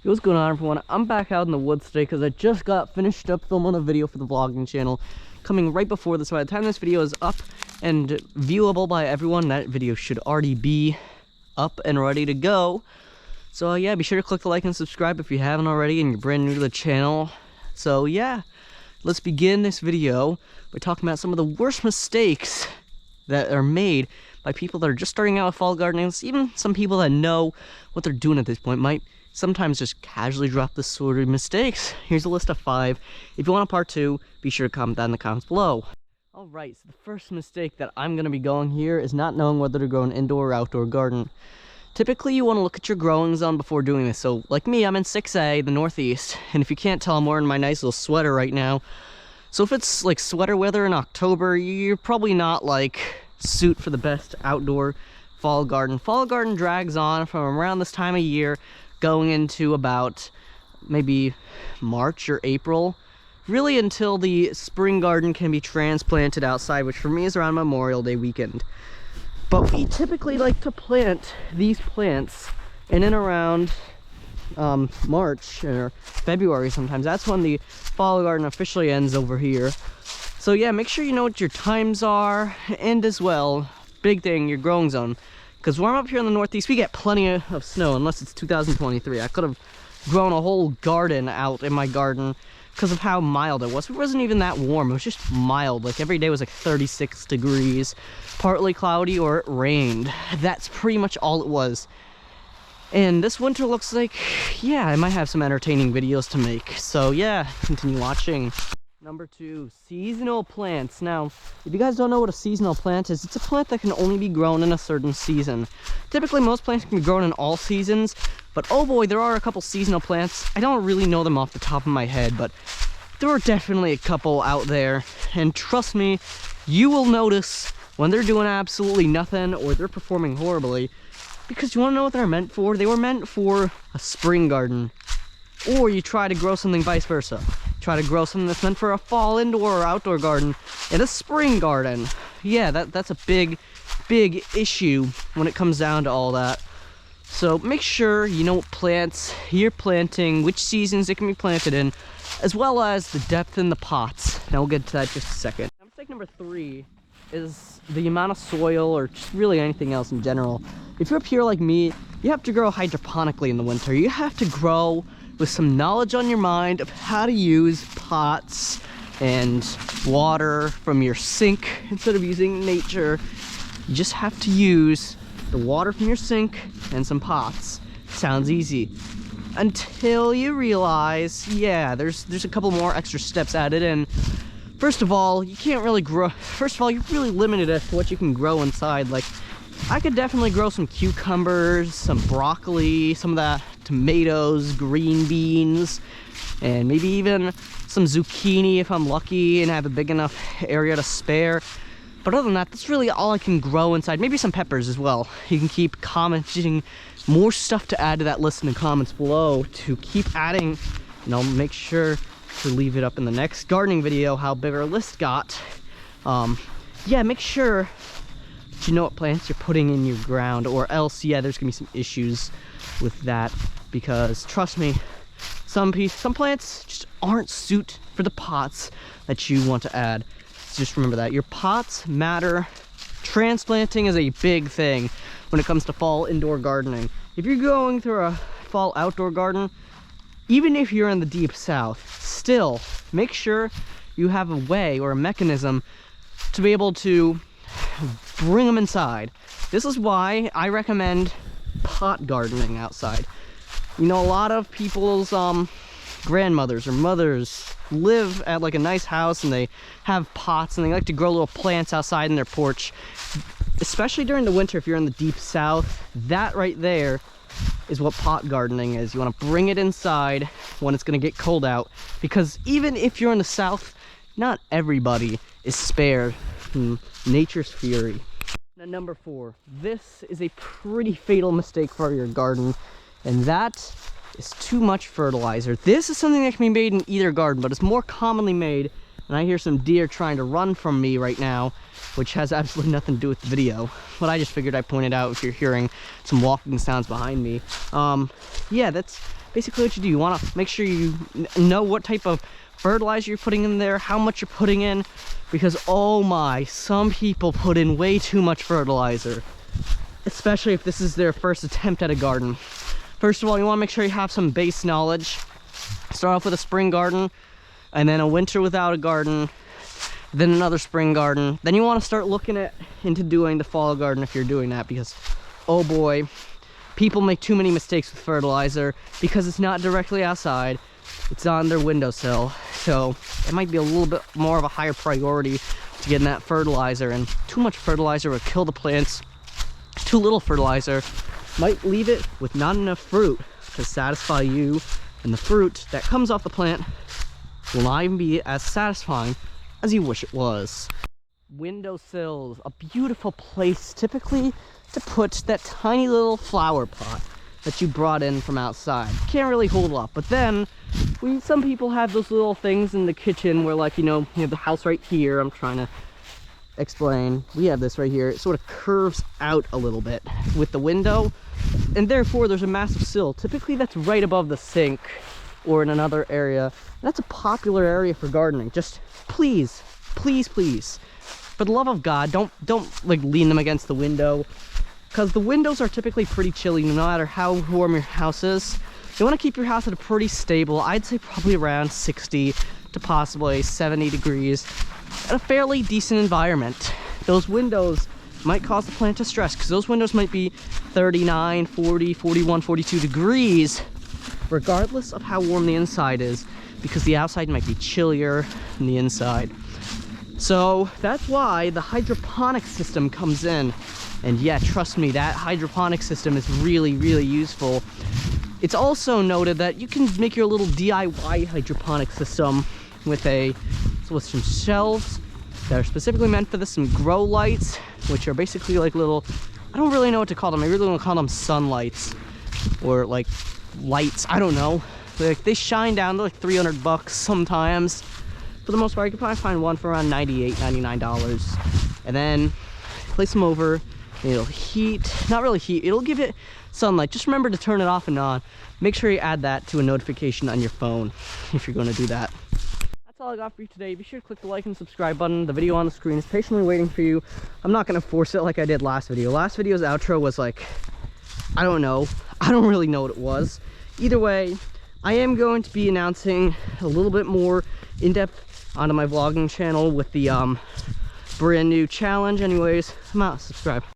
What's going on, everyone? I'm back out in the woods today because I just got finished up filming a video for the vlogging channel coming right before this. By the time this video is up and viewable by everyone, that video should already be up and ready to go. So yeah, be sure to click the like and subscribe if you haven't already and you're brand new to the channel. So yeah, let's begin this video by talking about some of the worst mistakes that are made by people that are just starting out with fall gardening. Even some people that know what they're doing at this point might sometimes just casually drop this sort of mistakes. Here's a list of 5. If you want a part 2, be sure to comment that in the comments below. Alright, so the first mistake that I'm going to be going here is not knowing whether to grow an indoor or outdoor garden. Typically, you want to look at your growing zone before doing this. So, like me, I'm in 6A, the Northeast, and if you can't tell, I'm wearing my nice little sweater right now. So if it's like sweater weather in October, you're probably not like suit for the best outdoor fall garden. Fall garden drags on from around this time of year, going into about maybe March or April, really until the spring garden can be transplanted outside, which for me is around Memorial Day weekend. But we typically like to plant these plants in and around March or February sometimes. That's when the fall garden officially ends over here. So yeah, make sure you know what your times are, and as well, big thing, your growing zone. Because when I'm up here in the Northeast, we get plenty of snow, unless it's 2023. I could have grown a whole garden out in my garden because of how mild it was. It wasn't even that warm, it was just mild. Like every day was like 36 degrees, partly cloudy, or it rained. That's pretty much all it was. And this winter looks like, yeah, I might have some entertaining videos to make. So yeah, continue watching. Number 2, seasonal plants. Now, if you guys don't know what a seasonal plant is, it's a plant that can only be grown in a certain season. Typically, most plants can be grown in all seasons, but oh boy, there are a couple seasonal plants. I don't really know them off the top of my head, but there are definitely a couple out there. And trust me, you will notice when they're doing absolutely nothing or they're performing horribly, because you want to know what they're meant for? They were meant for a spring garden. Or you try to grow something vice versa. Try to grow something that's meant for a fall indoor or outdoor garden in a spring garden. Yeah, that's a big issue when it comes down to all that. So make sure you know what plants you're planting, which seasons it can be planted in, as well as the depth in the pots. Now we'll get to that in just a second. Mistake number 3 is the amount of soil, or just really anything else in general. If you're up here like me, you have to grow hydroponically in the winter. You have to grow with some knowledge on your mind of how to use pots and water from your sink instead of using nature. You just have to use the water from your sink and some pots. Sounds easy. Until you realize, yeah, there's a couple more extra steps added in. First of all, you can't really grow. First of all, you're really limited as to what you can grow inside. Like, I could definitely grow some cucumbers, some broccoli, some of that tomatoes, green beans, and maybe even some zucchini if I'm lucky and have a big enough area to spare. But other than that, that's really all I can grow inside. Maybe some peppers as well. You can keep commenting more stuff to add to that list in the comments below to keep adding, and I'll make sure to leave it up in the next gardening video how big our list got. Yeah, make sure you know what plants you're putting in your ground, or else, yeah, there's gonna be some issues with that, because trust me, some plants just aren't suited for the pots that you want to add. So just remember that your pots matter. Transplanting is a big thing when it comes to fall indoor gardening. If you're going through a fall outdoor garden, even if you're in the deep south, still make sure you have a way or a mechanism to be able to bring them inside. This is why I recommend pot gardening outside. You know, a lot of people's grandmothers or mothers live at like a nice house and they have pots and they like to grow little plants outside in their porch. Especially during the winter, if you're in the deep south, that right there is what pot gardening is. You want to bring it inside when it's going to get cold out, because even if you're in the south, not everybody is spared from nature's fury. Now, number 4, this is a pretty fatal mistake for your garden, and that is too much fertilizer. This is something that can be made in either garden, but it's more commonly made, and I hear some deer trying to run from me right now, which has absolutely nothing to do with the video, but I just figured I'd point it out if you're hearing some walking sounds behind me. Yeah, that's basically what you do, you want to make sure you know what type of fertilizer you're putting in there, how much you're putting in, because oh my, some people put in way too much fertilizer, especially if this is their first attempt at a garden. First of all, you want to make sure you have some base knowledge. Start off with a spring garden, and then a winter without a garden, then another spring garden. Then you want to start looking into doing the fall garden if you're doing that, because oh boy, people make too many mistakes with fertilizer because it's not directly outside, it's on their windowsill. So it might be a little bit more of a higher priority to getting that fertilizer, and too much fertilizer will kill the plants. Too little fertilizer might leave it with not enough fruit to satisfy you, and the fruit that comes off the plant will not even be as satisfying as you wish it was. Windowsills, a beautiful place typically to put that tiny little flower pot that you brought in from outside. Can't really hold up, but then some people have those little things in the kitchen where, like, you have the house right here. I'm trying to explain. We have this right here. It sort of curves out a little bit with the window, and therefore there's a massive sill. Typically that's right above the sink or in another area. That's a popular area for gardening. Just please, please, please, for the love of God, don't like lean them against the window, because the windows are typically pretty chilly no matter how warm your house is. You want to keep your house at a pretty stable, I'd say probably around 60 to possibly 70 degrees, at a fairly decent environment. Those windows might cause the plant to stress, because those windows might be 39, 40, 41, 42 degrees, regardless of how warm the inside is, because the outside might be chillier than the inside. So that's why the hydroponic system comes in. And yeah, trust me, that hydroponic system is really, really useful. It's also noted that you can make your little DIY hydroponic system with some shelves that are specifically meant for this, some grow lights, which are basically like little, I don't really know what to call them. I really want to call them sunlights, or like lights, I don't know. Like, they shine down, they're like $300 sometimes. For the most part, you can probably find one for around $98, $99. And then place them over, and it'll heat, not really heat, it'll give it sunlight. Just remember to turn it off and on. Make sure you add that to a notification on your phone if you're going to do that. That's all I got for you today. Be sure to click the like and subscribe button. The video on the screen is patiently waiting for you. I'm not going to force it like I did last video. Last video's outro was like, I don't know. I don't really know what it was. Either way, I am going to be announcing a little bit more in-depth onto my vlogging channel with the brand new challenge. Anyways, I'm out. Subscribe.